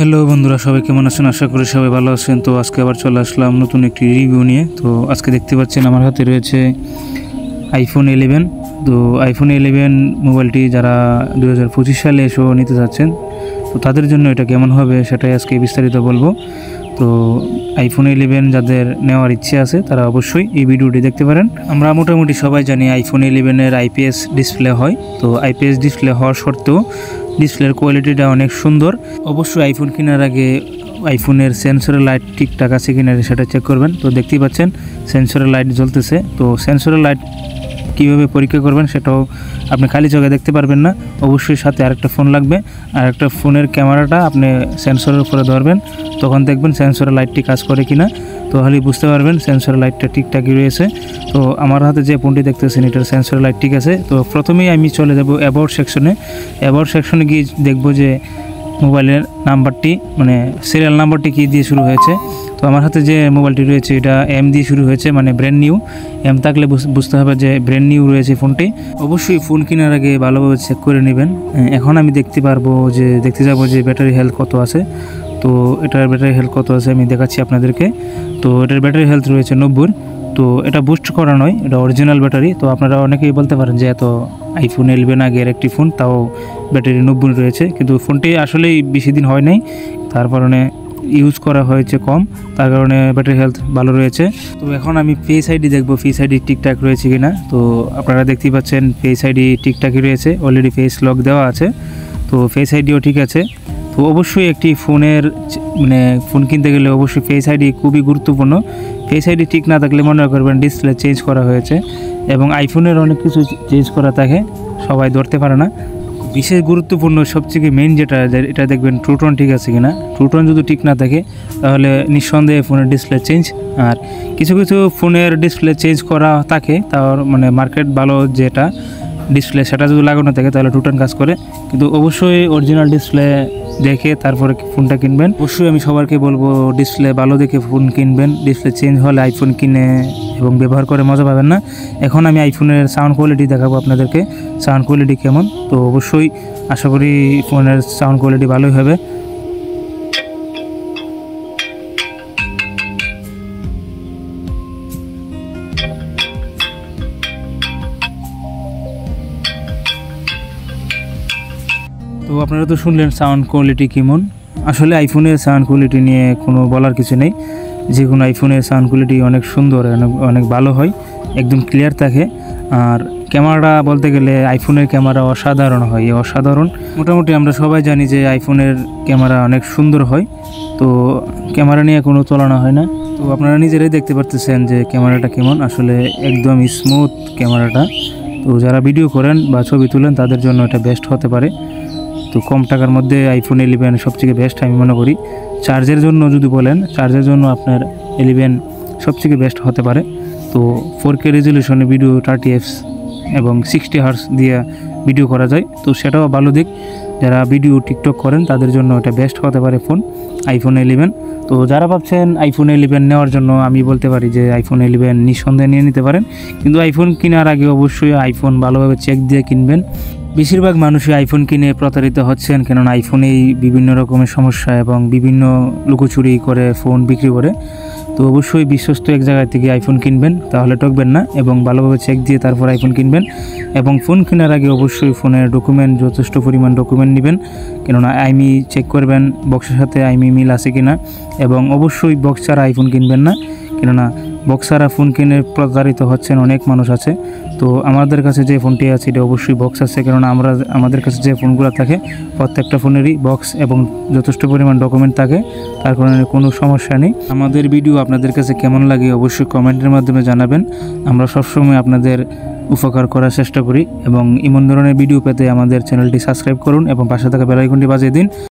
Hello বন্ধুরা, সবাই কেমন আছেন? আশা করি সবাই ভালো আছেন। তো আজকে আবার চলে আসলাম নতুন একটি রিভিউ নিয়ে। তো আজকে দেখতে পাচ্ছেন আমার হাতে রয়েছে আইফোন 11। তো আইফোন 11 মোবাইলটি যারা 2025 সালে এসেও নিতে যাচ্ছেন, তো তাদের জন্য এটা কেমন হবে সেটাই আজকে বিস্তারিত বলবো। তো আইফোন 11 যাদের নেওয়ার ইচ্ছে আছে তারা অবশ্যই এই ভিডিওটি দেখতে পারেন। আমরা মোটামুটি সবাই জানি আইফোন 11-এর আইপিএস ডিসপ্লে হয়। তো আইপিএস ডিসপ্লে হওয়ার সত্ত্বেও ডিসপ্লের কোয়ালিটিটা অনেক সুন্দর। অবশ্যই আইফোন কেনার আগে আইফোনের সেন্সরের লাইট ঠিকঠাক আছে কিনা সেটা চেক করবেন। তো দেখতেই পাচ্ছেন সেন্সরের লাইট জ্বলতেছে। তো সেন্সরের লাইট কীভাবে পরীক্ষা করবেন সেটাও আপনি খালি চোখে দেখতে পারবেন না, অবশ্যই সাথে আরেকটা ফোন লাগবে। আর একটা ফোনের ক্যামেরাটা আপনি সেন্সরের উপরে ধরবেন, তখন দেখবেন সেন্সরের লাইটটি কাজ করে কিনা। তো তাহলেই বুঝতে পারবেন সেন্সরের লাইটটা ঠিকঠাকই রয়েছে। তো আমার হাতে যে ফোনটি দেখতেছেন এটার সেন্সরের লাইট ঠিক আছে। তো প্রথমেই আমি চলে যাব অ্যাবাউট সেকশনে। অ্যাবাউট সেকশনে গিয়ে দেখব যে মোবাইলের নাম্বারটি, মানে সিরিয়াল নাম্বারটি কী দিয়ে শুরু হয়েছে। তো আমার হাতে যে মোবাইলটি রয়েছে এটা এম দিয়ে শুরু হয়েছে, মানে ব্র্যান্ড নিউ। এম থাকলে বুঝতে হবে যে ব্র্যান্ড নিউ রয়েছে ফোনটি। অবশ্যই ফোন কেনার আগে ভালোভাবে চেক করে নেবেন। এখন আমি দেখতে যাব যে ব্যাটারি হেলথ কত আছে। তো এটার ব্যাটারি হেলথ কত আছে আমি দেখাচ্ছি আপনাদেরকে। তো এটার ব্যাটারি হেলথ রয়েছে 90। তো এটা বুস্ট করা নয়, এটা অরিজিনাল ব্যাটারি। তো আপনারা অনেকেই বলতে পারেন যে এত আইফোন 11 আগের একটি ফোন, তাও ব্যাটারি 90 রয়েছে। কিন্তু ফোনটি আসলেই বেশি দিন হয় নাই, তার কারণে ইউজ করা হয়েছে কম, তার কারণে ব্যাটারি হেলথ ভালো রয়েছে। তো এখন আমি ফেস আইডি দেখবো, ফেস আইডি ঠিকঠাক রয়েছে কিনা। তো আপনারা দেখতেই পাচ্ছেন ফেস আইডি ঠিকঠাকই রয়েছে, অলরেডি ফেস লক দেওয়া আছে। তো ফেস আইডিও ঠিক আছে। তো অবশ্যই একটি ফোনের ফোন কিনতে গেলে অবশ্যই ফেস আইডি খুবই গুরুত্বপূর্ণ। ফেস আইডি ঠিক না থাকলে মনে করবেন ডিসপ্লে চেঞ্জ করা হয়েছে, এবং আইফোনের অনেক কিছু চেঞ্জ করা থাকে, সবাই ধরতে পারে না। বিশেষ গুরুত্বপূর্ণ সবথেকে মেইন যেটা, এটা দেখবেন ট্রুটন ঠিক আছে কিনা। ট্রুটন যদি ঠিক না থাকে তাহলে নিঃসন্দেহে ফোনের ডিসপ্লে চেঞ্জ। আর কিছু কিছু ফোনের ডিসপ্লে চেঞ্জ করা থাকে, তার মার্কেট ভালো যেটা ডিসপ্লে সেটা যদি লাগানো থাকে তাহলে ট্রুটন কাজ করে। কিন্তু অবশ্যই অরিজিনাল ডিসপ্লে দেখে তারপরে ফোনটা কিনবেন। অবশ্যই আমি সবাইকে বলবো ডিসপ্লে ভালো দেখে ফোন কিনবেন। ডিসপ্লে চেঞ্জ হলে আইফোন কিনে এবং ব্যবহার করে মজা পাবেন না। এখন আমি আইফোনের সাউন্ড কোয়ালিটি দেখাবো আপনাদেরকে, সাউন্ড কোয়ালিটি কেমন। তো অবশ্যই আশা করি ফোনের সাউন্ড কোয়ালিটি ভালোই হবে। তো আপনারা তো শুনলেন সাউন্ড কোয়ালিটি কেমন। আসলে আইফোনের সাউন্ড কোয়ালিটি নিয়ে কোনো বলার কিছু নেই। যে কোনো আইফোনের সাউন্ড কোয়ালিটি অনেক সুন্দর, অনেক ভালো হয়, একদম ক্লিয়ার থাকে। আর ক্যামেরা বলতে গেলে আইফোনের ক্যামেরা অসাধারণ হয়, অসাধারণ। মোটামুটি আমরা সবাই জানি যে আইফোনের ক্যামেরা অনেক সুন্দর হয়। তো ক্যামেরা নিয়ে কোনো তুলনা হয় না। তো আপনারা নিজেরাই দেখতে পারতেছেন যে ক্যামেরাটা কেমন, আসলে একদম স্মুথ ক্যামেরাটা। তো যারা ভিডিও করেন বা ছবি তুলেন তাদের জন্য এটা বেস্ট হতে পারে। তো কম টাকার মধ্যে আইফোন 11 সবথেকে বেস্ট আমি মনে করি। চার্জের জন্য যদি বলেন, চার্জের জন্য আপনার 11 সবথেকে বেস্ট হতে পারে। তো 4K রেজলিউশনে ভিডিও 30 fps এবং 60 হার্টজ দিয়ে ভিডিও করা যায়। তো সেটাও ভালো দিক। যারা ভিডিও টিকটক করেন তাদের জন্য এটা বেস্ট হতে পারে ফোন আইফোন 11। তো যারা ভাবছেন আইফোন 11 নেওয়ার জন্য আমি বলতে পারি যে আইফোন 11 নিঃসন্দেহে নিয়ে নিতে পারেন। কিন্তু আইফোন কেনার আগে অবশ্যই আইফোন ভালোভাবে চেক দিয়ে কিনবেন। বেশিরভাগ মানুষই আইফোন কিনে প্রতারিত হচ্ছেন, কেননা আইফোনেই বিভিন্ন রকমের সমস্যা এবং বিভিন্ন লুকোচুরি করে ফোন বিক্রি করে। তো অবশ্যই বিশ্বস্ত এক জায়গা থেকে আইফোন কিনবেন, তাহলে ঠকবেন না, এবং ভালোভাবে চেক দিয়ে তারপর আইফোন কিনবেন। এবং ফোন কেনার আগে অবশ্যই ফোনের ডকুমেন্ট, যথেষ্ট পরিমাণ ডকুমেন্ট নেবেন, কেননা আইমি চেক করবেন বক্সের সাথে আইমি মিল আছে কিনা। এবং অবশ্যই বক্স ছাড়া আইফোন কিনবেন না, কেননা বক্স ছাড়া ফোন কিনে প্রতারিত হচ্ছেন অনেক মানুষ আছে। তো আমাদের কাছে যে ফোনটি আছে এটা অবশ্যই বক্স আছে, কেননা আমাদের কাছে যে ফোনগুলো থাকে প্রত্যেকটা ফোনেরই বক্স এবং যথেষ্ট পরিমাণ ডকুমেন্ট থাকে, তার কারণে কোনো সমস্যা নেই। আমাদের ভিডিও আপনাদের কাছে কেমন লাগে অবশ্যই কমেন্টের মাধ্যমে জানাবেন। আমরা সবসময় আপনাদের উপকার করার চেষ্টা করি, এবং এমন ধরনের ভিডিও পেতে আমাদের চ্যানেলটি সাবস্ক্রাইব করুন এবং পাশে থাকা বেল আইকনটি বাজিয়ে দিন।